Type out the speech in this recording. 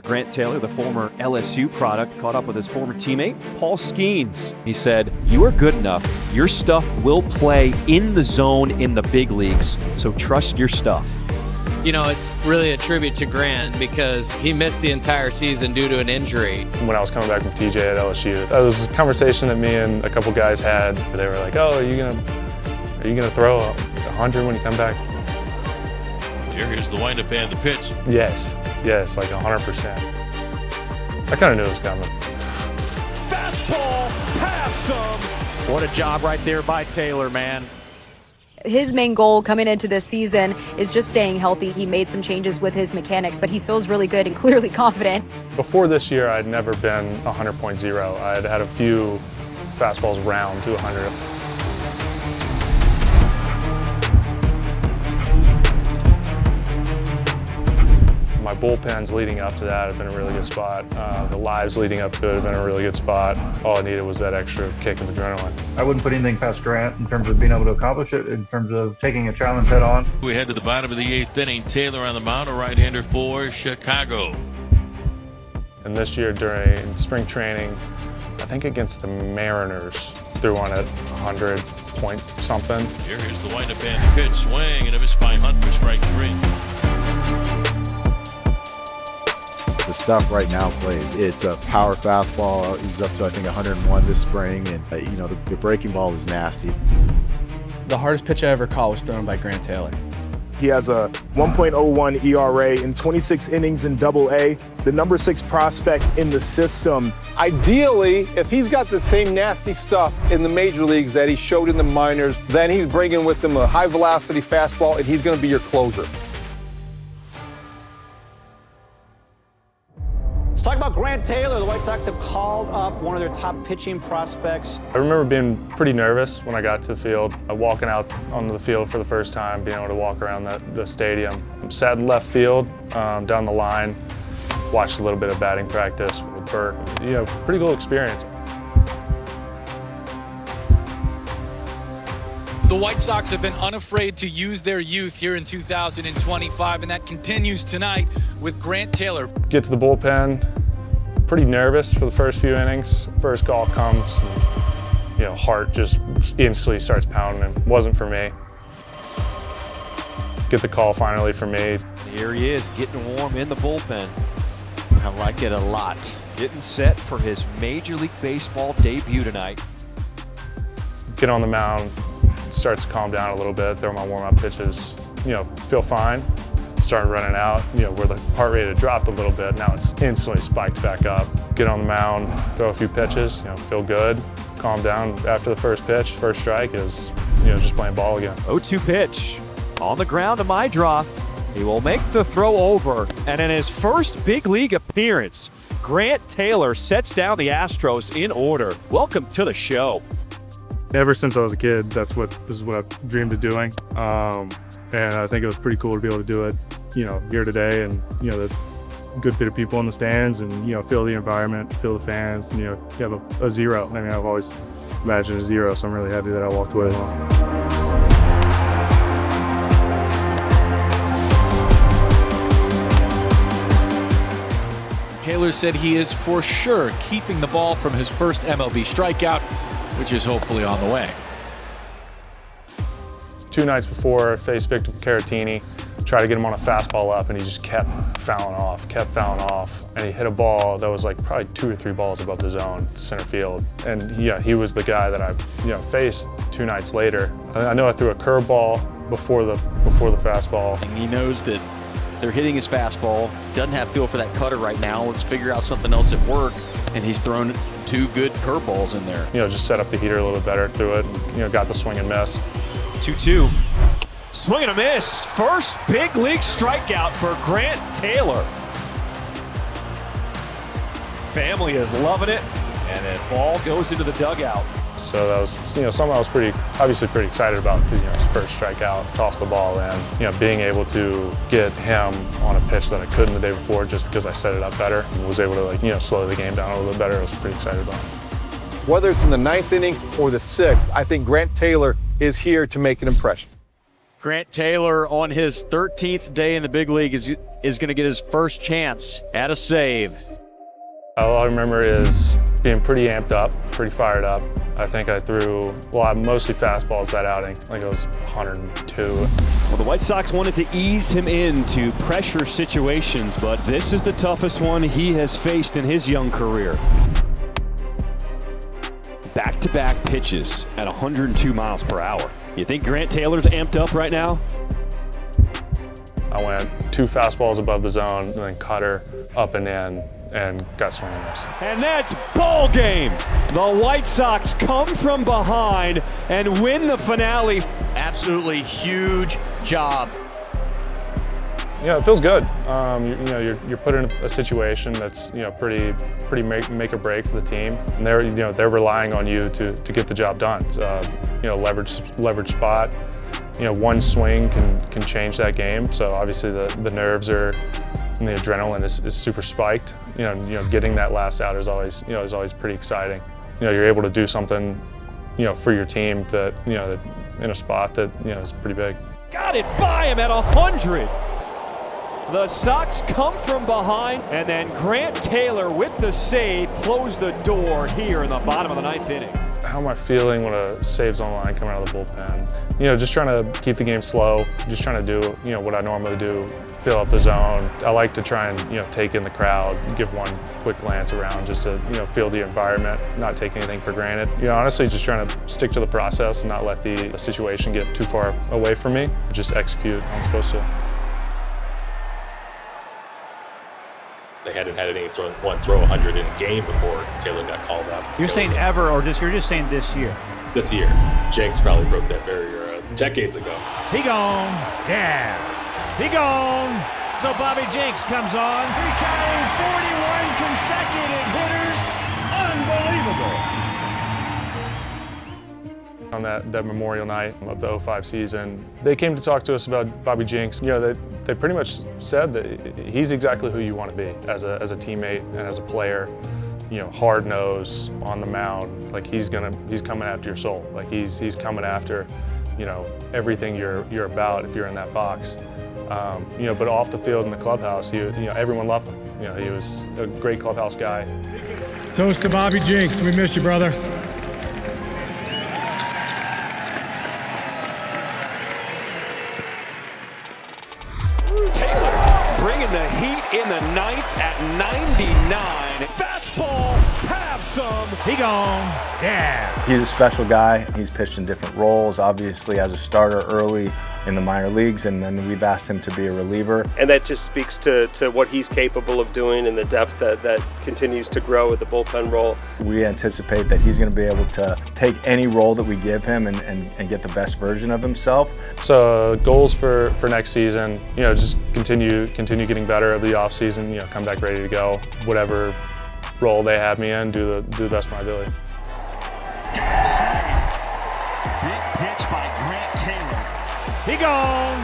Grant Taylor, the former LSU product, caught up with his former teammate, Paul Skeens. He said, "You are good enough. Your stuff will play in the zone in the big leagues, so trust your stuff." You know, it's really a tribute to Grant because he missed the entire season due to an injury. When I was coming back from TJ at LSU, that was a conversation that me and a couple guys had. They were like, "Oh, are you gonna throw 100 when you come back?" Here's the windup and the pitch. Yes, like 100%. I kind of knew it was coming. Fastball, pass him. What a job right there by Taylor, man. His main goal coming into this season is just staying healthy. He made some changes with his mechanics, but he feels really good and clearly confident. Before this year, I'd never been 100.0. I'd had a few fastballs round to 100. My bullpens leading up to that have been a really good spot. The lives leading up to it have been a really good spot. All I needed was that extra kick of adrenaline. I wouldn't put anything past Grant in terms of being able to accomplish it, in terms of taking a challenge head on. We head to the bottom of the 8th inning. Taylor on the mound, a right-hander for Chicago. And this year during spring training, I think against the Mariners, threw one at 100 point something. Here's the windup and the pitch. Swing and a miss by Hunt for strike 3. The stuff right now plays. It's a power fastball. He's up to, I think, 101 this spring, and the breaking ball is nasty. The hardest pitch I ever caught was thrown by Grant Taylor. He has a 1.01 ERA in 26 innings in Double-A, the number 6 prospect in the system. Ideally, if he's got the same nasty stuff in the major leagues that he showed in the minors, then he's bringing with him a high-velocity fastball, and he's going to be your closer. Let's talk about Grant Taylor. The White Sox have called up one of their top pitching prospects. I remember being pretty nervous when I got to the field, walking out onto the field for the first time, being able to walk around the stadium. Sat in left field, down the line, watched a little bit of batting practice with Burke. Pretty cool experience. The White Sox have been unafraid to use their youth here in 2025, and that continues tonight with Grant Taylor. Get to the bullpen, pretty nervous for the first few innings. First call comes, and, heart just instantly starts pounding. It wasn't for me. Get the call finally for me. Here he is, getting warm in the bullpen. I like it a lot. Getting set for his Major League Baseball debut tonight. Get on the mound. Starts to calm down a little bit, throw my warm-up pitches, feel fine. Started running out, where the heart rate had dropped a little bit. Now it's instantly spiked back up. Get on the mound, throw a few pitches, feel good, calm down. After the first pitch, first strike is, just playing ball again. 0-2 pitch. On the ground to my draw. He will make the throw over. And in his first big league appearance, Grant Taylor sets down the Astros in order. Welcome to the show. Ever since I was a kid, this is what I've dreamed of doing. And I think it was pretty cool to be able to do it, here today, and, the good bit of people in the stands, and, feel the environment, feel the fans, and, you have a zero. I mean, I've always imagined a zero, so I'm really happy that I walked away alone. Taylor said he is for sure keeping the ball from his first MLB strikeout, which is hopefully on the way. 2 nights before, I faced Victor Caratini, tried to get him on a fastball up, and he just kept fouling off. And he hit a ball that was like probably 2 or 3 balls above the zone, center field. And he was the guy that I faced 2 nights later. I know I threw a curveball before the fastball. He knows that they're hitting his fastball, doesn't have feel for that cutter right now. Let's figure out something else at work, and he's thrown 2 good curveballs in there. Just set up the heater a little better, threw it, got the swing and miss. 2-2. Swing and a miss. First big league strikeout for Grant Taylor. Family is loving it, and then ball goes into the dugout. So that was, something I was obviously pretty excited about. His first strikeout, tossed the ball in. Being able to get him on a pitch that I couldn't the day before, just because I set it up better, and was able to slow the game down a little bit better. I was pretty excited about it. Whether it's in the 9th inning or the 6th, I think Grant Taylor is here to make an impression. Grant Taylor on his 13th day in the big league is is going to get his first chance at a save. All I remember is being pretty amped up, pretty fired up. I think I threw, mostly fastballs that outing. I think it was 102. Well, the White Sox wanted to ease him into pressure situations, but this is the toughest one he has faced in his young career. Back-to-back pitches at 102 miles per hour. You think Grant Taylor's amped up right now? I went 2 fastballs above the zone, and then cutter up and in, and got swing and miss. And that's ball game. The White Sox come from behind and win the finale. Absolutely huge job. Yeah, it feels good. You're put in a situation that's pretty make or break for the team, and they're relying on you to get the job done. It's, leverage spot. One swing can change that game. So obviously the nerves are, and the adrenaline is super spiked. Getting that last out is always pretty exciting. You're able to do something for your team that in a spot that is pretty big. Got it by him at 100. The Sox come from behind, and then Grant Taylor with the save closed the door here in the bottom of the 9th inning. How am I feeling when a save's on the line coming out of the bullpen? Just trying to keep the game slow, just trying to do what I normally do, fill up the zone. I like to try and take in the crowd, give one quick glance around just to feel the environment, not take anything for granted. Honestly, just trying to stick to the process and not let the situation get too far away from me. Just execute how I'm supposed to. They hadn't had anyone throw 100 in a game before Taylor got called up. You're saying ever, or you're just saying this year? This year. Jenks probably broke that barrier decades ago. He gone. Yes. He gone. So Bobby Jenks comes on, retiring 41 consecutive hitters. Unbelievable. On that Memorial night of the 05 season, they came to talk to us about Bobby Jenks. They pretty much said that he's exactly who you want to be as a teammate and as a player. Hard nose on the mound. Like he's coming after your soul. Like he's coming after, everything you're about if you're in that box. But off the field in the clubhouse, everyone loved him. He was a great clubhouse guy. Toast to Bobby Jenks. We miss you, brother. Bringing the heat in the 9th at 99. Fastball, have some. He gone. Yeah. He's a special guy. He's pitched in different roles, obviously as a starter early in the minor leagues, and then we've asked him to be a reliever. And that just speaks to what he's capable of doing and the depth that continues to grow with the bullpen role. We anticipate that he's going to be able to take any role that we give him and get the best version of himself. So goals for next season, just continue getting better over the off season, come back ready to go. Whatever role they have me in, do the best of my ability. Big pitch by Grant Taylor. He gone.